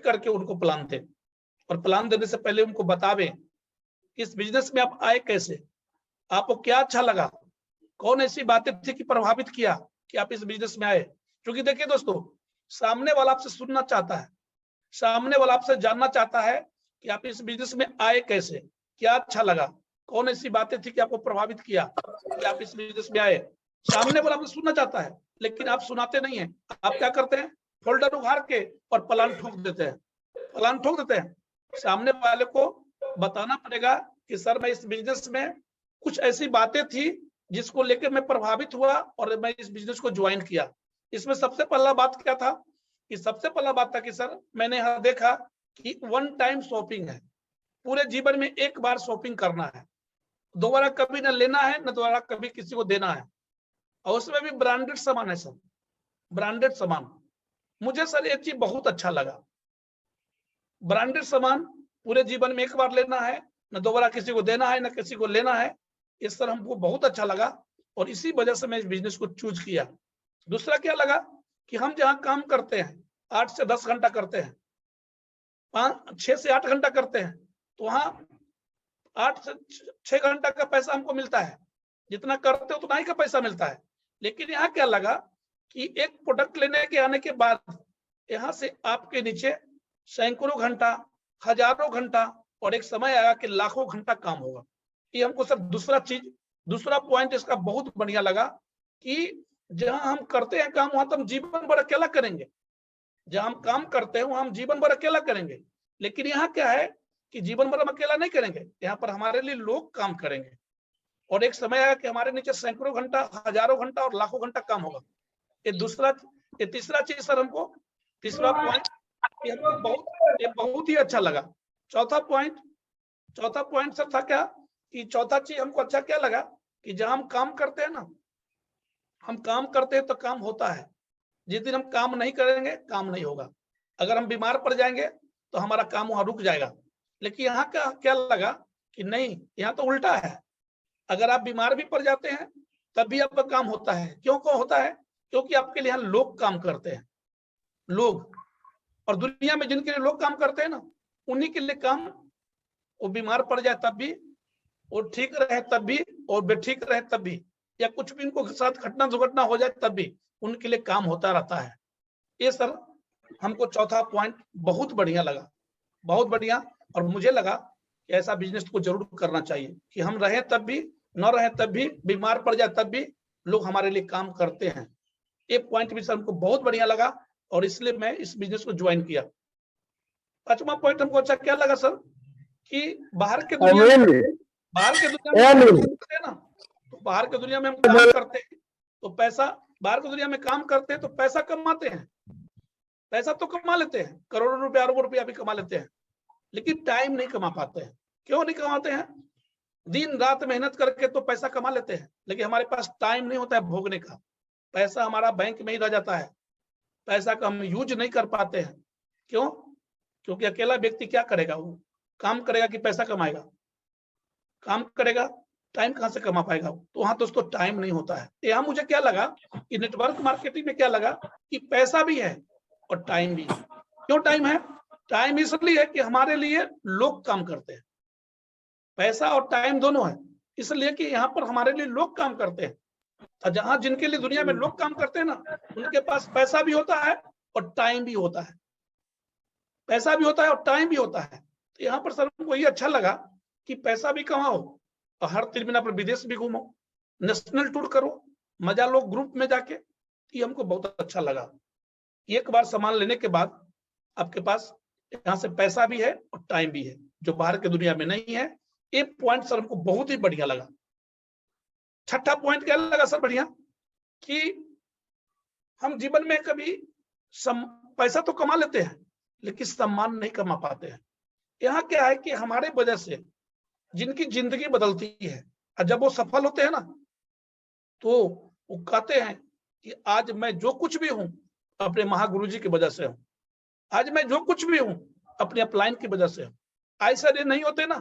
करके उनको प्लान दे, और प्लान देने से पहले उनको बतावे इस बिजनेस में आप आए कैसे, आपको क्या अच्छा लगा, कौन ऐसी बातें थी कि प्रभावित किया कि आप इस बिजनेस में आए। क्योंकि देखिए दोस्तों, सामने वाला आपसे सुनना चाहता है, सामने वाला आपसे जानना चाहता है कि आप इस बिजनेस में आए कैसे, क्या अच्छा लगा, कौन ऐसी बातें थी कि आपको प्रभावित किया कि आप इस बिजनेस में आए। सामने वाला आपसे सुनना चाहता है, लेकिन आप सुनाते नहीं है। आप क्या करते हैं, फोल्डर उघाड़ के और प्लान ठोक देते हैं, प्लान ठोक देते हैं। सामने वाले को बताना पड़ेगा कि सर मैं इस बिजनेस में कुछ ऐसी बातें थी जिसको लेकर मैं प्रभावित हुआ और मैं इस बिजनेस को ज्वाइन किया। इसमें सबसे पहला बात क्या था कि सबसे पहला बात था कि सर मैंने यहाँ देखा कि वन टाइम शॉपिंग है, पूरे जीवन में एक बार शॉपिंग करना है, दोबारा कभी न लेना है न दोबारा कभी किसी को देना है, और उसमें भी ब्रांडेड सामान है सर, ब्रांडेड सामान। मुझे सर एक चीज बहुत अच्छा लगा, ब्रांडेड सामान पूरे जीवन में एक बार लेना है, न दोबारा किसी को देना है न किसी को लेना है। इस तरह हमको बहुत अच्छा लगा और इसी वजह से मैं इस बिजनेस को चूज किया। दूसरा क्या लगा कि हम जहाँ काम करते हैं 8 से 10 घंटा करते हैं, 6 से 8 घंटा करते हैं, तो वहाँ 8 से 6 घंटा का पैसा हमको मिलता है, जितना करते हो उतना ही का पैसा मिलता है। लेकिन यहाँ क्या लगा कि एक प्रोडक्ट लेने के आने के बाद यहाँ से आपके नीचे सैकड़ों घंटा, हजारों घंटा और एक समय आया कि लाखों घंटा काम होगा। ये हमको सर दूसरा पॉइंट इसका बहुत बढ़िया लगा कि जहां हम करते हैं काम वहां तो हम जीवन भर अकेला करेंगे, जहां हम काम करते हैं वहां हम जीवन भर अकेला करेंगे। लेकिन यहाँ क्या है कि जीवन भर हम अकेला नहीं करेंगे, यहाँ पर हमारे लिए लोग काम करेंगे और एक समय आया कि हमारे नीचे सैकड़ों घंटा, हजारों घंटा और लाखों घंटा काम होगा। ये तीसरा चीज सर हमको, तीसरा पॉइंट ये बहुत ही अच्छा लगा। चौथा पॉइंट सर था क्या कि चौथा चीज हमको अच्छा क्या लगा कि जहां हम काम करते हैं ना, हम काम करते हैं तो काम होता है, जिस दिन हम काम नहीं करेंगे काम नहीं होगा। अगर हम बीमार पड़ जाएंगे तो हमारा काम वहां रुक जाएगा। लेकिन यहाँ का क्या लगा कि नहीं, यहाँ तो उल्टा है, अगर आप बीमार भी पड़ जाते हैं तब भी आपका काम होता है। क्यों होता है? क्योंकि आपके लिए यहाँ लोग काम करते हैं, लोग। और दुनिया में जिनके लिए लोग काम करते हैं ना, उन्हीं के लिए काम, वो बीमार पड़ जाए तब भी, वो ठीक रहे तब भी, और बेठीक रहे तब भी, या कुछ भी उनको साथ घटना दुर्घटना हो जाए तब भी उनके लिए काम होता रहता है। ये सर हमको चौथा पॉइंट बहुत बढ़िया लगा, बहुत बढ़िया। और मुझे लगा कि ऐसा बिजनेस को जरूर करना चाहिए कि हम रहें तब भी, न रहें तब भी, बीमार पड़ जाए तब भी लोग हमारे लिए काम करते हैं। ये पॉइंट भी सर हमको बहुत बढ़िया लगा और इसलिए मैं इस बिजनेस को ज्वाइन किया। पांचवा पॉइंट हमको अच्छा क्या लगा सर कि बाहर के दुनिया में ना, तो बाहर के दुनिया में हम काम करते हैं तो पैसा, बाहर की दुनिया में काम करते हैं तो पैसा कमाते हैं, पैसा तो कमा लेते हैं, करोड़ों रुपया, अरबों रुपया भी कमा लेते हैं, लेकिन टाइम नहीं कमा पाते हैं। क्यों नहीं कमाते हैं? दिन रात मेहनत करके तो पैसा कमा लेते हैं, लेकिन हमारे पास टाइम नहीं होता है भोगने का। पैसा हमारा बैंक में ही रह जाता है, पैसा का हम यूज नहीं कर पाते हैं। क्यों? क्योंकि अकेला व्यक्ति क्या करेगा, वो काम करेगा कि पैसा कमाएगा? काम करेगा, टाइम कहां से कमा पाएगा? तो वहां दोस्तों टाइम नहीं होता है। यहाँ मुझे क्या लगा कि नेटवर्क मार्केटिंग में क्या लगा कि पैसा भी है और टाइम भी है। क्यों टाइम है? टाइम इसलिए है कि हमारे लिए लोग काम करते हैं, पैसा और टाइम दोनों है, इसलिए कि यहाँ पर हमारे लिए लोग काम करते हैं। जहां जिनके लिए दुनिया में लोग काम करते हैं ना, उनके पास पैसा भी होता है और टाइम भी होता है, पैसा भी होता है और टाइम भी होता है। तो यहाँ पर सर को ये अच्छा लगा कि पैसा भी कमाओ और हर 3 महीना पर विदेश भी घूमो, नेशनल टूर करो, मजा लो ग्रुप में जाके। ये हमको बहुत अच्छा लगा। एक बार सामान लेने के बाद आपके पास यहाँ से पैसा भी है और टाइम भी है, जो बाहर की दुनिया में नहीं है। एक पॉइंट सर हमको बहुत ही बढ़िया लगा। छठा पॉइंट क्या लगा सर बढ़िया कि हम जीवन में कभी पैसा तो कमा लेते हैं लेकिन सम्मान नहीं कमा पाते हैं। यहाँ क्या है कि हमारे वजह से जिनकी जिंदगी बदलती है और जब वो सफल होते हैं ना, तो वो कहते हैं कि आज मैं जो कुछ भी हूं अपने महागुरु जी की वजह से हूं, आज मैं जो कुछ भी हूं अपने अपलाइन की वजह से हूं। ऐसा नहीं होते ना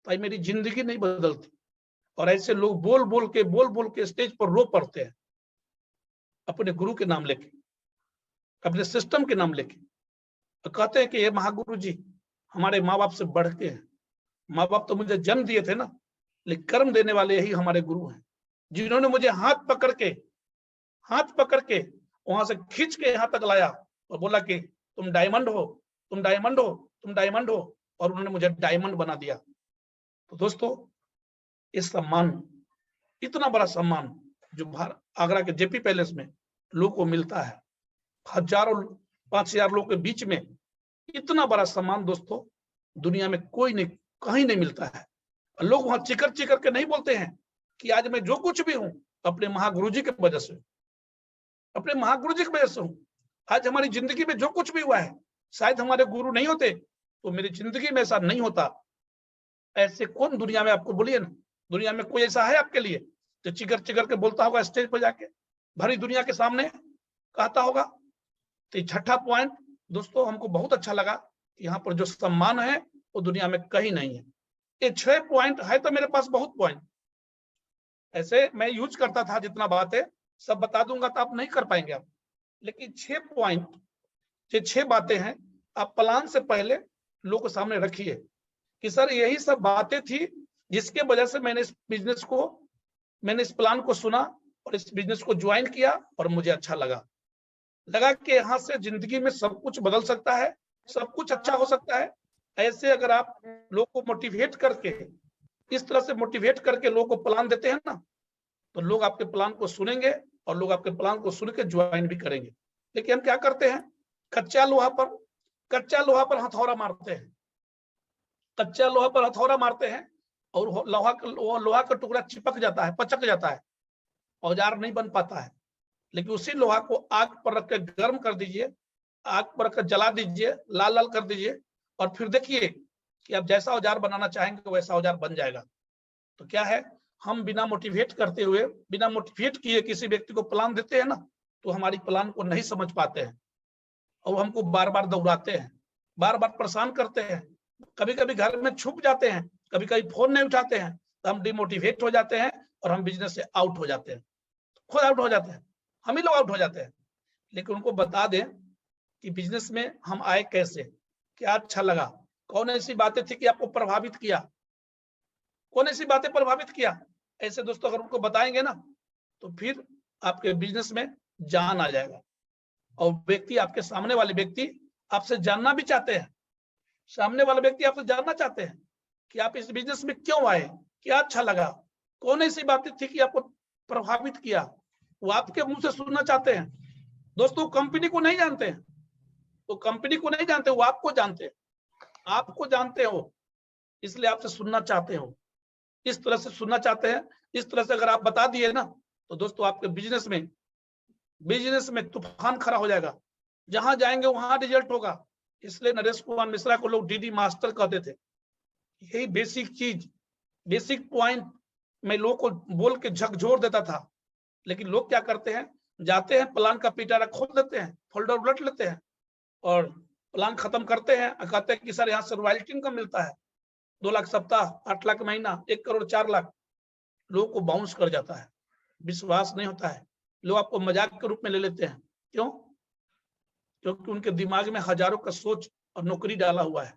भाई, मेरी जिंदगी नहीं बदलती। और ऐसे लोग बोल बोल के स्टेज पर रो पड़ते हैं अपने गुरु के नाम लेके, अपने सिस्टम के नाम लेके। तो कहते हैं कि ये महागुरु जी हमारे माँ बाप से बढ़ के हैं। माँ बाप तो मुझे जन्म दिए थे ना, लेकिन कर्म देने वाले यही हमारे गुरु हैं, जिन्होंने मुझे हाथ पकड़ के वहां से खींच के यहाँ तक लाया और बोला कि तुम डायमंड हो, तुम डायमंड हो, तुम डायमंड हो, और उन्होंने मुझे डायमंड बना दिया। तो दोस्तों, इस सम्मान, इतना बड़ा सम्मान जो आगरा के जेपी पैलेस में लोगों को मिलता है, हजारों 5000 लोगों के बीच में इतना बड़ा सम्मान दोस्तों दुनिया में कोई नहीं, कहीं नहीं मिलता है। लोग वहां चिकर चिकर के नहीं बोलते हैं कि आज मैं जो कुछ भी हूं अपने महागुरु जी की वजह से, अपने महागुरु जी की वजह से हूं। आज हमारी जिंदगी में जो कुछ भी हुआ है, शायद हमारे गुरु नहीं होते तो मेरी जिंदगी में ऐसा नहीं होता। ऐसे कौन दुनिया में, आपको बोलिए ना, दुनिया में कोई ऐसा है आपके लिए जो चिकर चिकर के बोलता होगा स्टेज पर जाके, भरी दुनिया के सामने कहता होगा? तो छठा पॉइंट दोस्तों हमको बहुत अच्छा लगा कि यहाँ पर जो सम्मान है वो दुनिया में कहीं नहीं है। ये 6 पॉइंट है, तो मेरे पास बहुत पॉइंट ऐसे मैं यूज करता था, जितना बात है सब बता दूंगा तो आप नहीं कर पाएंगे आप, लेकिन 6 पॉइंट, ये 6 बातें हैं, आप प्लान से पहले लोगों के सामने रखिए कि सर यही सब बातें थी जिसके वजह से मैंने इस प्लान को सुना और इस बिजनेस को ज्वाइन किया और मुझे अच्छा लगा कि यहाँ से जिंदगी में सब कुछ बदल सकता है, सब कुछ अच्छा हो सकता है। ऐसे अगर आप लोग को मोटिवेट करके, इस तरह से मोटिवेट करके लोगों को प्लान देते हैं ना, तो लोग आपके प्लान को सुनेंगे और लोग आपके प्लान को सुन के ज्वाइन भी करेंगे। लेकिन हम क्या करते हैं, कच्चा लोहा पर हथौड़ा मारते हैं, कच्चा लोहा पर हथौड़ा मारते हैं और लोहा का टुकड़ा चिपक जाता है, पचक जाता है, औजार नहीं बन पाता है। लेकिन उसी लोहा को आग पर रख कर गर्म कर दीजिए, आग पर रख कर जला दीजिए, लाल लाल कर दीजिए, और फिर देखिए कि आप जैसा औजार बनाना चाहेंगे वैसा औजार बन जाएगा। तो क्या है, हम बिना मोटिवेट करते हुए, बिना मोटिवेट किए किसी व्यक्ति को प्लान देते हैं ना, तो हमारी प्लान को नहीं समझ पाते हैं और हमको बार बार दौड़ाते हैं, बार बार परेशान करते हैं, कभी कभी घर में छुप जाते हैं, कभी कभी फोन नहीं उठाते हैं, तो हम डिमोटिवेट हो जाते हैं और हम बिजनेस से आउट हो जाते हैं, खुद आउट हो जाते हैं, हम ही लोग आउट हो जाते हैं। लेकिन उनको बता दें कि बिजनेस में हम आए कैसे, क्या अच्छा लगा, कौन ऐसी बातें थी कि आपको प्रभावित किया, कौन ऐसी बातें प्रभावित किया। ऐसे दोस्तों अगर उनको बताएंगे ना, तो फिर आपके बिजनेस में जान आ जाएगा और व्यक्ति, आपके सामने वाले व्यक्ति आपसे जानना भी चाहते हैं, सामने वाले व्यक्ति आपसे जानना चाहते हैं कि आप इस बिजनेस में क्यों आए, क्या अच्छा लगा, कौन ऐसी बातें थी कि आपको प्रभावित किया, वो आपके मुंह से सुनना चाहते हैं। दोस्तों कंपनी को नहीं जानते हैं, तो कंपनी को नहीं जानते, वो आपको जानते हैं, आपको जानते हो, इसलिए आपसे सुनना चाहते हो, इस तरह से सुनना चाहते हैं। इस तरह से अगर आप बता दिए ना, तो दोस्तों आपके बिजनेस में तूफान खड़ा हो जाएगा, जहां जाएंगे वहां रिजल्ट होगा। इसलिए नरेश कुमार मिश्रा को लोग डीडी मास्टर कहते थे। यही बेसिक चीज, बेसिक पॉइंट मैं लोगों को बोल के झकझोर देता था, लेकिन लोग क्या करते हैं, जाते हैं प्लान का पिटारा खोल देते हैं, फोल्डर उलट लेते हैं और प्लान खत्म करते हैं, कहते हैं कि सर यहाँ से रॉयल्टी इनकम मिलता है, 2 लाख सप्ताह, 8 लाख महीना, 1 करोड़ 4 लाख। लोगों को बाउंस कर जाता है, विश्वास नहीं होता है, लोग आपको मजाक के रूप में ले लेते हैं। क्यों? क्योंकि उनके दिमाग में हजारों का सोच और नौकरी डाला हुआ है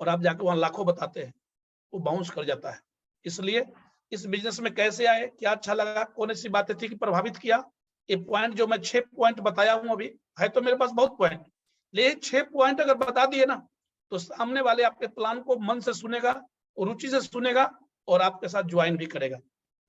और आप जाकर वहां लाखों बताते हैं, वो बाउंस कर जाता है। इसलिए इस बिजनेस में कैसे आए, क्या अच्छा लगा, कौन ऐसी बातें थी कि प्रभावित किया, ये पॉइंट जो मैं 6 पॉइंट बताया हूं, अभी है तो मेरे पास बहुत पॉइंट, लेकिन 6 पॉइंट अगर बता दिए ना, तो सामने वाले आपके प्लान को मन से सुनेगा, रुचि से सुनेगा और आपके साथ ज्वाइन भी करेगा।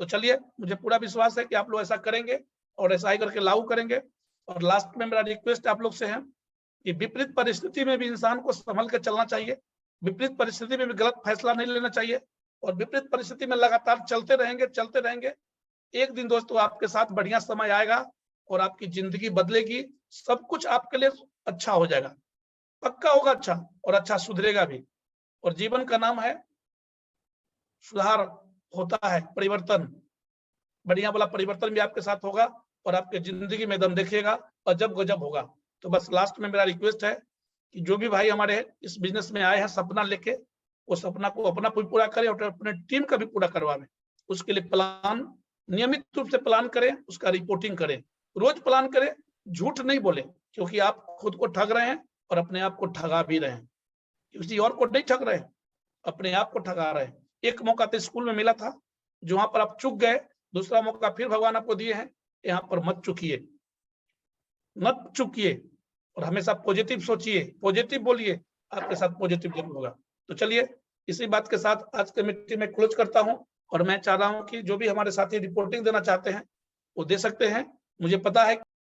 तो चलिए, मुझे पूरा विश्वास है कि आप लोग ऐसा करेंगे और ऐसा ही करके लागू करेंगे। और लास्ट में मेरा रिक्वेस्ट आप लोग से है कि विपरीत परिस्थिति में भी इंसान को संभल कर चलना चाहिए, विपरीत परिस्थिति में भी गलत फैसला नहीं लेना चाहिए, और विपरीत परिस्थिति में लगातार चलते रहेंगे। एक दिन दोस्तों आपके साथ बढ़िया समय आएगा और आपकी जिंदगी बदलेगी, सब कुछ आपके लिए अच्छा हो जाएगा, पक्का होगा अच्छा, और अच्छा सुधरेगा भी। और जीवन का नाम है सुधार, होता है परिवर्तन, बढ़िया वाला परिवर्तन भी आपके साथ होगा और आपके जिंदगी में दम देखिएगा, अजब गजब होगा। तो बस लास्ट में मेरा रिक्वेस्ट है कि जो भी भाई हमारे इस बिजनेस में आए हैं सपना लेके, वो सपना को अपना पूरा करें और अपने टीम का भी पूरा करवाएं। उसके लिए प्लान, नियमित रूप से प्लान करें, उसका रिपोर्टिंग करें, रोज प्लान करें, झूठ नहीं बोले, क्योंकि आप खुद को ठग रहे हैं और अपने आप को ठगा भी रहे हैं। किसी और को नहीं ठग रहे, अपने आप को ठगा रहे हैं। एक मौका तो स्कूल में मिला था, जो वहां पर आप चूक गए, दूसरा मौका फिर भगवान आपको दिए हैं। यहाँ पर मत चूकिए, मत चूकिए, और हमेशा पॉजिटिव सोचिए, पॉजिटिव बोलिए, आपके साथ पॉजिटिव जरूर होगा। तो चलिए, इसी बात के साथ आज के मीटिंग में क्लोज करता हूं। और मैं चाह रहा हूं कि जो भी हमारे साथी रिपोर्टिंग देना चाहते हैं वो दे सकते हैं। मुझे पता है